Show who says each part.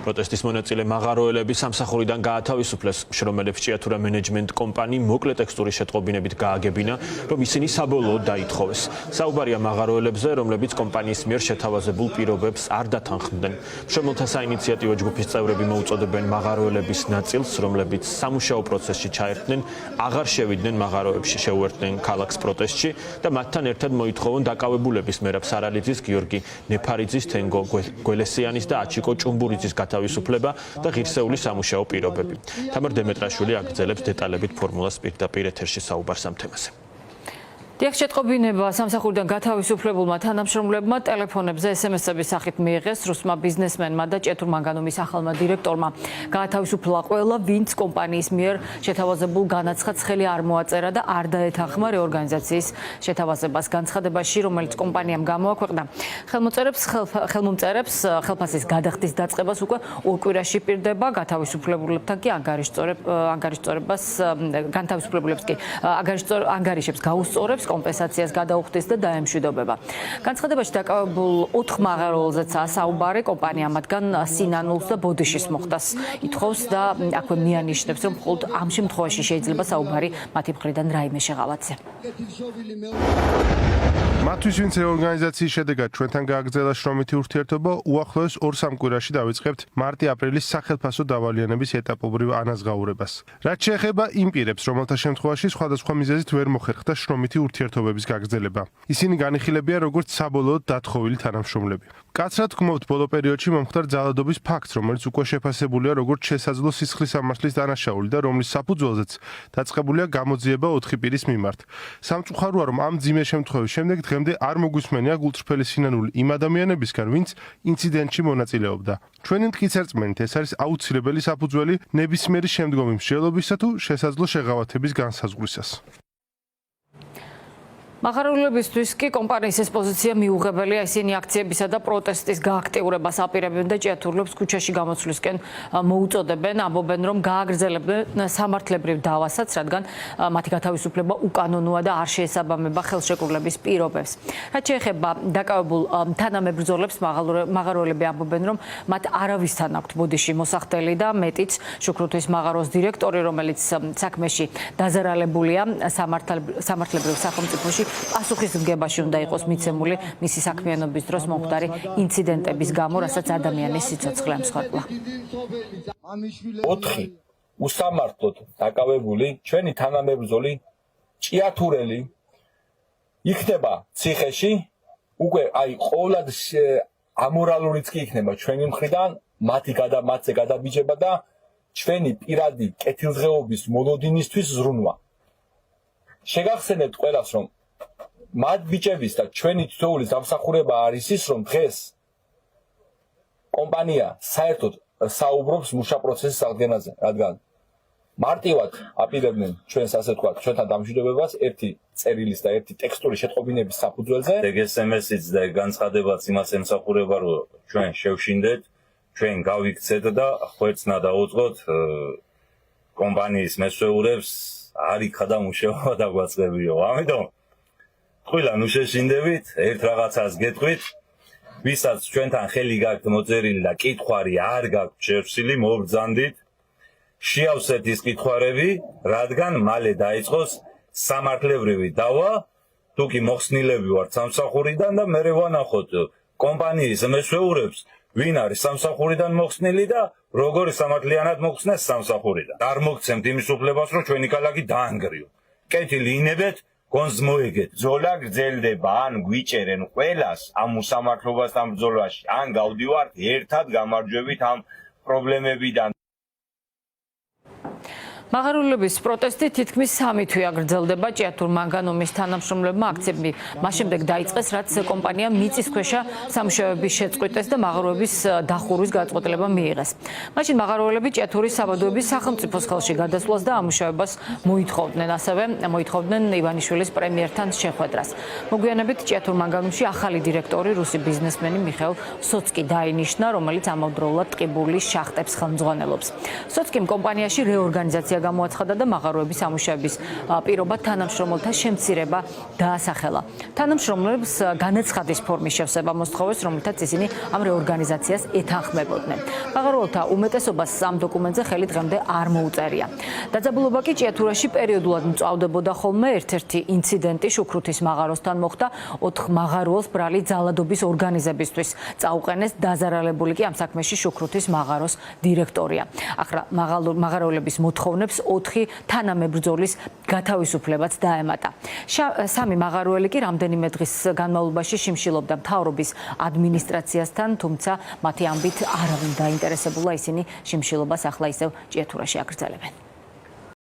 Speaker 1: პროტესტის მონაწილე მაღაროელები სამსახურიდან გაათავისუფლეს, შრომელებს ჭიათურა მენეჯმენტ კომპანიი მოკლე ტექსტური შეტყობინებით გააგებინა, რომ ისინი საბოლოოდ დაითხოვეს. საუბარია მაღაროელებზე, რომლებიც კომპანიის მიერ შეთავაზებულ პირობებს არ დათანხმდნენ. მშრომელთა საინიციატივო ჯგუფის წევრები მოუწოდებენ მაღაროელების ნაწილს, რომლებიც სამუშაო პროცესში ჩაერთნენ, აღარ შევიდნენ მაღაროებში, შეუერთდნენ ქალაქს პროტესტში და მათთან ერთად მოითხოვონ დაკავებულების მერაბ სარალიძის, გიორგი ნეფარიძის, თენგო გველესიანის და აჩიკო ჭუმბურიძის გათავისუფლება და ღირსეული სამუშაო პირობები. თამარ დემეტრაშვილი აგრძელებს დეტალებით ფორმულას პირდაპირ ეთერში საუბარს ამ თემაზე.
Speaker 2: დიახ, შეტყობინება სამსახურიდან გათავისუფლებულმა თანამშრომლებმა ტელეფონებზე SMS-ების სახით მიიღეს რუსმა ბიზნესმენმა და ჭიათურ მანგანუმის ახალმა დირექტორმა. გაათავისუფლა ყველა, ვინც კომპანიის მიერ შეთავაზებულ განაცხადს ხელი არ მოაწერა და არ დაეთანხმა რეორგანიზაციის შეთავაზებას. განცხადებაში, რომელიც კომპანიამ გამოაქვეყნა, ხელმომწერებს ხელფასის გადახდის დაწყებას უკვე ორ კვირაში პირდება, გათავისუფლებულებთან კი ანგარიშებს გაუსწორებს, კომპენსაციას გადაუხდის და დაემშვიდობება. განცხადებაში დაკავებულ 4 მაღაროელზეცაა საუბარი, კომპანია მათგან სინანულს და ბოდიშის მოხდას ითხოვს და აქვე მიანიშნებს, რომ მხოლოდ ამ შემთხვევაში შეიძლება საუბარი მათი მხრიდან რაიმე შეღავათზე.
Speaker 3: მათთვის, ვინც რეორგანიზაციის შედეგად ჩვენთან გააგრძელა შრომითი ურთიერთობა, უახლოეს 2-3 კვირაში დავიწყებთ მარტი-აპრილის სახელფასო დავალიანების ეტაპობრივ ანაზღაურებას. რაც შეეხება იმ პირებს, რომელთა შემთხვევაში სხვადასხვა მიზეზით ვერ მოხერხდა შრომითი ურთიერთობების გაგრძელება. ისინი განიხილებიან როგორც საბოლოოდ დათხოვილი თანამშრომლები. კაცრად ვქმობთ ბოლო პერიოდში მომხდარ ძალადობის ფაქტს, რომელიც უკვე შეფასებულია როგორც შესაძლო სისხლის სამართლის დანაშაული და რომლის საფუძველზეც დაწყებულია გამოძიება 4 პირის მიმართ. სამწუხაროა, რომ ამ მძიმე შემთხვევის შემდეგ დღემდე არ მოგვისმენია გულწრფელი სინანული იმ ადამიანებისგან, ვინც ინციდენტში მონაწილეობდა. ჩვენი მტკიცე რწმენით, ეს არის აუცილებელი საფუძველი ნებისმიერი შემდგომი მსჯელობისა თუ შესაძლო შეღავათების განსაზღვრისას.
Speaker 2: მაღაროელებისთვის კი კომპანიის ეს პოზიცია მიუღებელია, ისინი აქციებისა და პროტესტის გააქტიურებას აპირებენ და ჭიათურლებს ქუჩაში გამოცვლისკენ მოუწოდებენ, ამბობენ, რომ გააგრძელებენ სამართლებრივ დავასაც, რადგან მათი გათავისუფლება უკანონოა და არ შეესაბამება ხელშეკრულების პირობებს. რაც შეეხება დაკავებულ თანამებრძოლებს, მაღაროელები ამბობენ, რომ მათ არავისთან აქვთ ბოდიში მოსახდელი და მეტიც შუქრუთვის მაღაროს დირექტორი, რომელიც საქმეში დაზარალებულია სამართლებრივ სახელმწიფოში, პასუხისმგებაში უნდა იყოს მიცემული მისი საქმიანობის დროს მომხდარი ინციდენტების გამო, რასაც ადამიანის სიცოცხლე ამსხვერპლა.
Speaker 4: 4 უსამართლოდ დაკავებული ჩვენი თანამებრძოლი ჭიათურელი იქნება ციხეში, უკვე ყოვლად ამორალურიც კი იქნება ჩვენი მხრიდან, მათზე გადაბიჯება და ჩვენი პირადი კეთილდღეობის მოლოდინისთვის ზრუნვა. შეგახსენებთ ყველას, რომ მათ ბიჭების და ჩვენი თითოეულის დამსახურება არის ის, რომ დღეს კომპანია საერთოდ საუბრობს მუშა პროცესის აღდგენაზე, რადგან მარტივად აპირებდნენ ჩვენს ასე ვთქვათ, ჩვენთან დამშვიდობებას ერთი წერილის და ერთი ტექსტური შეტყობინების საფუძველზე.
Speaker 5: SMS-იც და განცხადებაც იმას ემსახურება, რომ ჩვენ შევშინდეთ, ჩვენ გავიქცეთ და ხვერწნა დაუწყოთ კომპანიის მესვეურებს, არ იქადა მუშაობა დაგვაწყებიო. ამიტომ ყველა ნუ შეშინდებით, ერთ რაღაცას გეტყვით, ვისაც ჩვენთან ხელი გაქვთ მოწერილი და კითხვარი არ გაქვთ შევსილი, მობრძანდით, შეავსეთ ის კითხვარები, რადგან მალე დაიწყოს სამართლებრივი დავა, თუ კი მოხსნილები ვართ სამსახურიდან და მერე ვანახოთ კომპანიის მესვეურებს, ვინ არის სამსახურიდან მოხსნილი და როგორ სამართლიანად მოხსნეს სამსახურიდან. არ მოგცემთ იმის უფლებას, რომ ჩვენი ქალაქი დაანგრიო. კეთილი ინებეთ, გონს მოიგეთ. ბრძოლა გრძელდება, ან გვიჭერენ ყველას ამ უსამართლობასთან ბრძოლაში, ან გავდივართ ერთად გამარჯვებით ამ პრობლემებიდან.
Speaker 2: მაღაროელების პროტესტი თითქმის 3 თვე აგრძელდება. ჭიათურ მანგანუმის თანამშრომლებმა აქციები მას შემდეგ დაიწყეს, რაც კომპანია მიწისქვეშა სამუშაოების შეწყვეტეს და მაღაროების დახურვის გადაწყვეტილება მიიღეს. მაშინ მაღაროელები ჭიათურის საბადოების სახელმწიფოს ხელში გადასვლას და ამუშავებას მოითხოვდნენ. ასევე მოითხოვდნენ ივანიშვილის პრემიერთან შეხვედრას. მოგვიანებით ჭიათურ მანგანუმში ახალი დირექტორი, რუსი ბიზნესმენი მიხეილ სოცკი დაინიშნა, რომელიც ამავდროულად ტყიბულის შახტებს ხელმძღვანელობს. სოცკიმ კომპანიაში რეორგანიზაცია გამოაცხადა და მაღაროების სამუშაოების პირობა თანამშრომელთა შემცირება დაასახელა. თანამშრომლებს განაცხადის ფორმის შევსება მოსთხოვეს, რომლითაც ისინი ამ რეორგანიზაციას ეთანხმებოდნენ. მაღაროელთა უმეტესობას ამ დოკუმენტზე ხელი დღემდე არ მოუწერია. დაძაბულობა კი ჭიათურაში პერიოდულად მწვავდებოდა ხოლმე. ერთ-ერთი ინციდენტი შუქრუთის მაღაროსთან მოხდა. 4 მაღაროელს ბრალი ძალადობის ორგანიზებისთვის წაუყენეს. დაზარალებული კი ამ საქმეში შუქრუთის მაღაროს დირექტორია. ახლა მაღაროელების მოთხოვნებს 4 თანამებრძოლის გათავისუფლებაც დაემატა. 3 მაღაროელი კი რამდენიმე დღის განმავლობაში შიმშილობდა მთავრობის ადმინისტრაციასთან, თუმცა მათი ამბით არავინ დაინტერესებულა, ისინი შიმშილობას ახლა ისევ ჭიათურაში აგრძელებენ.